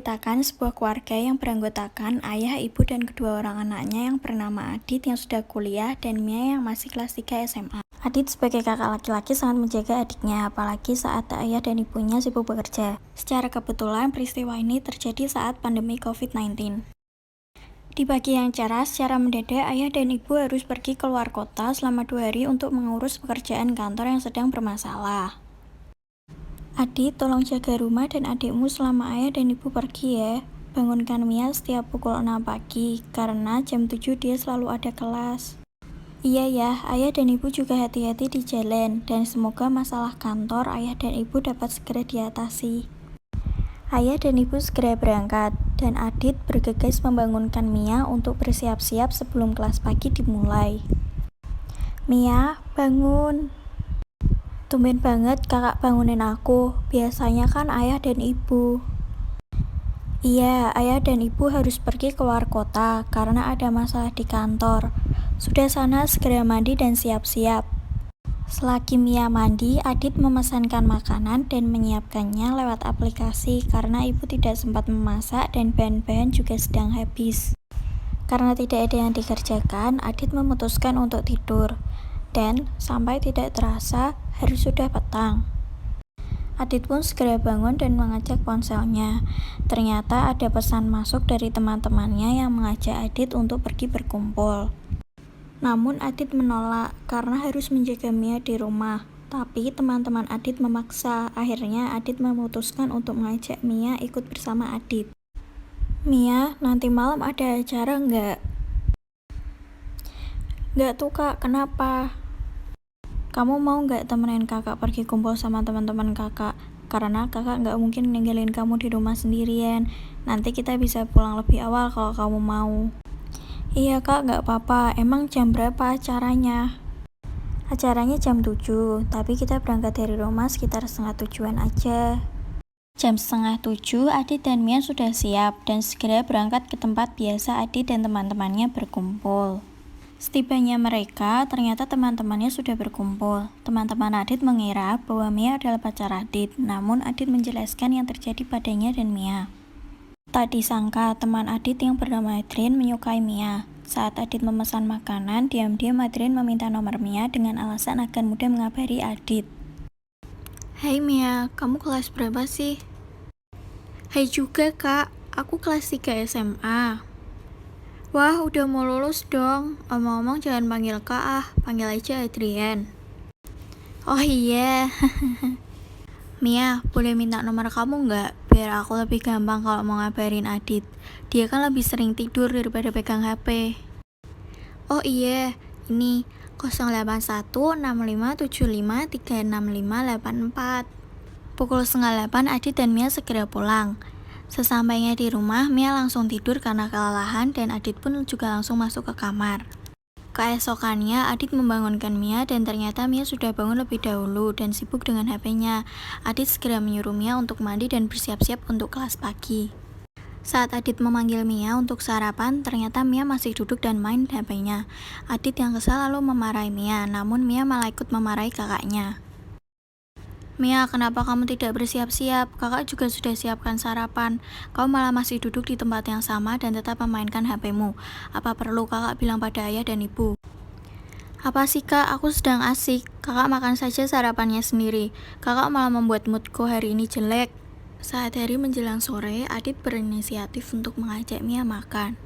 menceritakan sebuah keluarga yang beranggotakan ayah, ibu, dan kedua orang anaknya yang bernama Adit yang sudah kuliah dan Mia yang masih kelas 3 SMA. Adit sebagai kakak laki-laki sangat menjaga adiknya, apalagi saat ayah dan ibunya sibuk bekerja. Secara kebetulan, peristiwa ini terjadi saat pandemi COVID-19. Di pagi yang cerah, secara mendadak ayah dan ibu harus pergi keluar kota selama 2 hari untuk mengurus pekerjaan kantor yang sedang bermasalah. Adit, tolong jaga rumah dan adikmu selama ayah dan ibu pergi ya. Bangunkan Mia setiap pukul 6 pagi, karena jam 7 dia selalu ada kelas. Iya ya, ayah dan ibu juga hati-hati di jalan, dan semoga masalah kantor ayah dan ibu dapat segera diatasi. Ayah dan ibu segera berangkat, dan Adit bergegas membangunkan Mia untuk bersiap-siap sebelum kelas pagi dimulai. Mia, bangun. Tumben banget kakak bangunin aku, biasanya kan ayah dan ibu. Iya, ayah dan ibu harus pergi keluar kota karena ada masalah di kantor. Sudah sana segera mandi dan siap-siap. Selagi Mia mandi, Adit memesankan makanan dan menyiapkannya lewat aplikasi karena ibu tidak sempat memasak dan bahan-bahan juga sedang habis. Karena tidak ada yang dikerjakan, Adit memutuskan untuk tidur. Dan sampai tidak terasa, hari sudah petang. Adit pun segera bangun dan mengecek ponselnya. Ternyata ada pesan masuk dari teman-temannya yang mengajak Adit untuk pergi berkumpul. Namun Adit menolak karena harus menjaga Mia di rumah. Tapi teman-teman Adit memaksa. Akhirnya Adit memutuskan untuk mengajak Mia ikut bersama Adit. Mia, nanti malam ada acara nggak? Nggak tuh kak, kenapa? Kamu mau nggak temenin kakak pergi kumpul sama teman-teman kakak? Karena kakak nggak mungkin ninggalin kamu di rumah sendirian. Nanti kita bisa pulang lebih awal kalau kamu mau. Iya kak, nggak apa-apa. Emang jam berapa acaranya? Acaranya jam 7, tapi kita berangkat dari rumah sekitar 6:30 aja. Jam 6:30, Adit dan Mia sudah siap dan segera berangkat ke tempat biasa Adit dan teman-temannya berkumpul. Setibanya mereka, ternyata teman-temannya sudah berkumpul. Teman-teman Adit mengira bahwa Mia adalah pacar Adit, namun Adit menjelaskan yang terjadi padanya dan Mia. Tak disangka, teman Adit yang bernama Adrian menyukai Mia. Saat Adit memesan makanan, diam-diam Adrian meminta nomor Mia dengan alasan agar mudah mengabari Adit. Hai Mia, kamu kelas berapa sih? Hai juga kak, aku kelas 3 SMA. Wah, udah mau lulus dong. Omong-omong jangan panggil kak panggil aja Adrian. Oh iya. Mia, boleh minta nomor kamu nggak? Biar aku lebih gampang kalau mau ngabarin Adit. Dia kan lebih sering tidur daripada pegang HP. Oh iya, ini 08165753654. Pukul 7:30 Adit dan Mia segera pulang. Sesampainya di rumah, Mia langsung tidur karena kelelahan dan Adit pun juga langsung masuk ke kamar. Keesokannya, Adit membangunkan Mia dan ternyata Mia sudah bangun lebih dahulu dan sibuk dengan HP-nya. Adit segera menyuruh Mia untuk mandi dan bersiap-siap untuk kelas pagi. Saat Adit memanggil Mia untuk sarapan, ternyata Mia masih duduk dan main HP-nya. Adit yang kesal lalu memarahi Mia, namun Mia malah ikut memarahi kakaknya. Mia, kenapa kamu tidak bersiap-siap? Kakak juga sudah siapkan sarapan. Kau malah masih duduk di tempat yang sama dan tetap memainkan HP-mu. Apa perlu kakak bilang pada ayah dan ibu? Apa sih kak, aku sedang asik. Kakak makan saja sarapannya sendiri. Kakak malah membuat moodku hari ini jelek. Saat hari menjelang sore, Adit berinisiatif untuk mengajak Mia makan.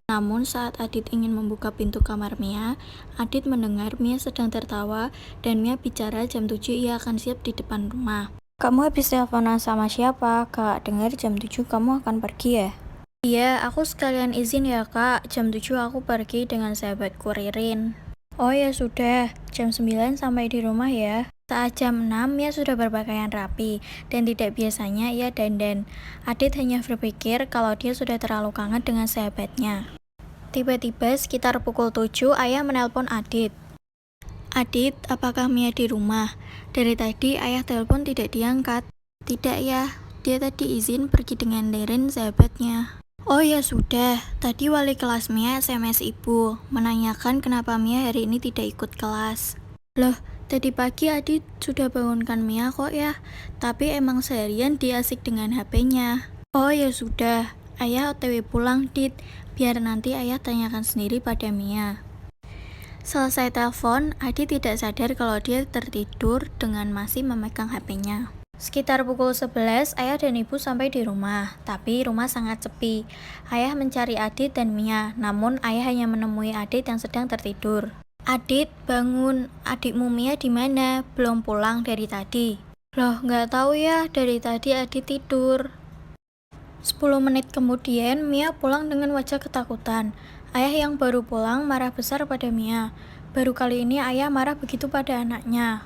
Namun saat Adit ingin membuka pintu kamar Mia, Adit mendengar Mia sedang tertawa dan Mia bicara jam 7 ia akan siap di depan rumah. Kamu habis teleponan sama siapa? Kak, dengar jam 7 kamu akan pergi ya? Iya, aku sekalian izin ya kak, jam 7 aku pergi dengan sahabatku Ririn. Oh ya sudah, jam 9 sampai di rumah ya. Saat jam 6, Mia sudah berpakaian rapi, dan tidak biasanya ia dandan. Adit hanya berpikir kalau dia sudah terlalu kangen dengan sahabatnya. Tiba-tiba sekitar pukul 7, ayah menelpon Adit. Adit, apakah Mia di rumah? Dari tadi ayah telepon tidak diangkat. Tidak ya, dia tadi izin pergi dengan Ririn sahabatnya. Oh ya sudah, tadi wali kelas Mia SMS ibu, menanyakan kenapa Mia hari ini tidak ikut kelas. Loh, tadi pagi Adit sudah bangunkan Mia kok ya, tapi emang seharian dia asik dengan HP-nya. Oh ya sudah, ayah OTW pulang, Dit. Biar nanti ayah tanyakan sendiri pada Mia. Selesai telepon, Adi tidak sadar kalau dia tertidur dengan masih memegang HP-nya. Sekitar pukul 11, ayah dan ibu sampai di rumah, tapi rumah sangat sepi. Ayah mencari Adit dan Mia, namun ayah hanya menemui Adit yang sedang tertidur. Adit, bangun. Adikmu Mia di mana? Belum pulang dari tadi. Loh, nggak tahu ya, dari tadi Adit tidur. 10 menit kemudian, Mia pulang dengan wajah ketakutan. Ayah yang baru pulang marah besar pada Mia. Baru kali ini ayah marah begitu pada anaknya.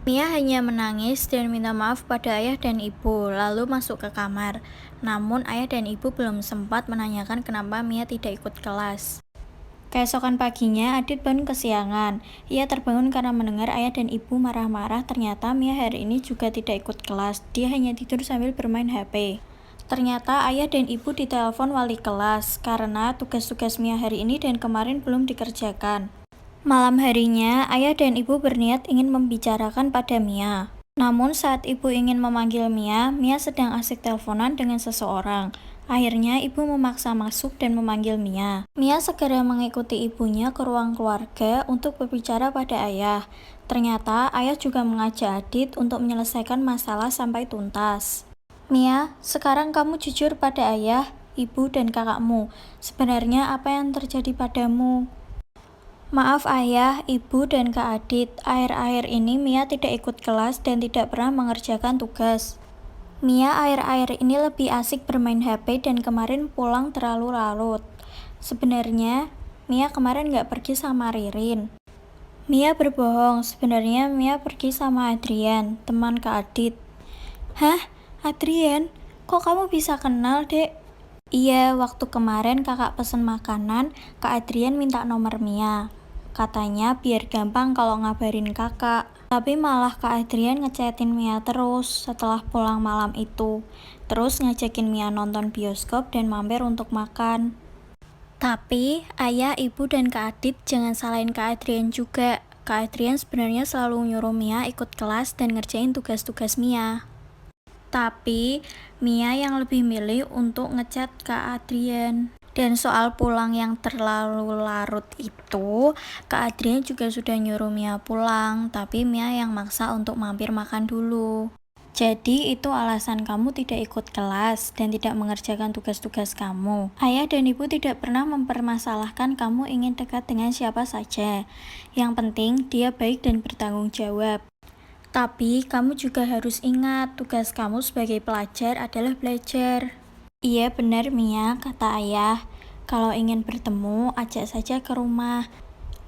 Mia hanya menangis dan minta maaf pada ayah dan ibu, lalu masuk ke kamar. Namun ayah dan ibu belum sempat menanyakan kenapa Mia tidak ikut kelas. Keesokan paginya, Adit bangun kesiangan. Ia terbangun karena mendengar ayah dan ibu marah-marah. Ternyata Mia hari ini juga tidak ikut kelas. Dia hanya tidur sambil bermain HP. Ternyata ayah dan ibu ditelepon wali kelas karena tugas-tugas Mia hari ini dan kemarin belum dikerjakan. Malam harinya, ayah dan ibu berniat ingin membicarakan pada Mia. Namun saat ibu ingin memanggil Mia, Mia sedang asik teleponan dengan seseorang. Akhirnya ibu memaksa masuk dan memanggil Mia. Mia segera mengikuti ibunya ke ruang keluarga untuk berbicara pada ayah. Ternyata ayah juga mengajak Adit untuk menyelesaikan masalah sampai tuntas. Mia, sekarang kamu jujur pada ayah, ibu, dan kakakmu. Sebenarnya apa yang terjadi padamu? Maaf ayah, ibu, dan kak Adit. Akhir-akhir ini Mia tidak ikut kelas dan tidak pernah mengerjakan tugas. Mia akhir-akhir ini lebih asik bermain HP dan kemarin pulang terlalu larut. Sebenarnya, Mia kemarin gak pergi sama Ririn. Mia berbohong, sebenarnya Mia pergi sama Adrian, teman kak Adit. Hah? Adrian, kok kamu bisa kenal, Dek? Iya, waktu kemarin kakak pesen makanan, Kak Adrian minta nomor Mia. Katanya biar gampang kalau ngabarin kakak. Tapi malah Kak Adrian ngechatin Mia terus setelah pulang malam itu. Terus ngajakin Mia nonton bioskop dan mampir untuk makan. Tapi ayah, ibu, dan Kak Adit jangan salahin Kak Adrian juga. Kak Adrian sebenarnya selalu nyuruh Mia ikut kelas dan ngerjain tugas-tugas Mia. Tapi Mia yang lebih milih untuk ngechat Kak Adrian. Dan soal pulang yang terlalu larut itu, Kak Adrian juga sudah nyuruh Mia pulang, tapi Mia yang maksa untuk mampir makan dulu. Jadi itu alasan kamu tidak ikut kelas dan tidak mengerjakan tugas-tugas kamu. Ayah dan ibu tidak pernah mempermasalahkan kamu ingin dekat dengan siapa saja. Yang penting dia baik dan bertanggung jawab. Tapi kamu juga harus ingat, tugas kamu sebagai pelajar adalah belajar. Iya benar Mia, kata ayah. Kalau ingin bertemu, ajak saja ke rumah.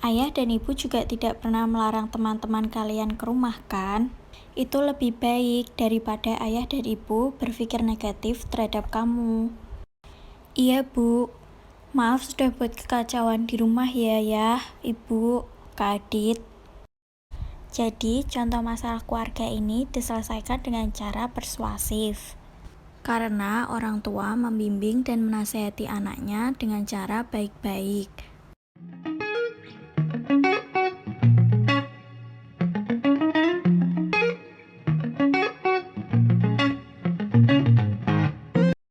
Ayah dan ibu juga tidak pernah melarang teman-teman kalian ke rumah kan? Itu lebih baik daripada ayah dan ibu berpikir negatif terhadap kamu. Iya bu, maaf sudah buat kekacauan di rumah ya, ibu, Kak Adit. Jadi, contoh masalah keluarga ini diselesaikan dengan cara persuasif. Karena orang tua membimbing dan menasihati anaknya dengan cara baik-baik.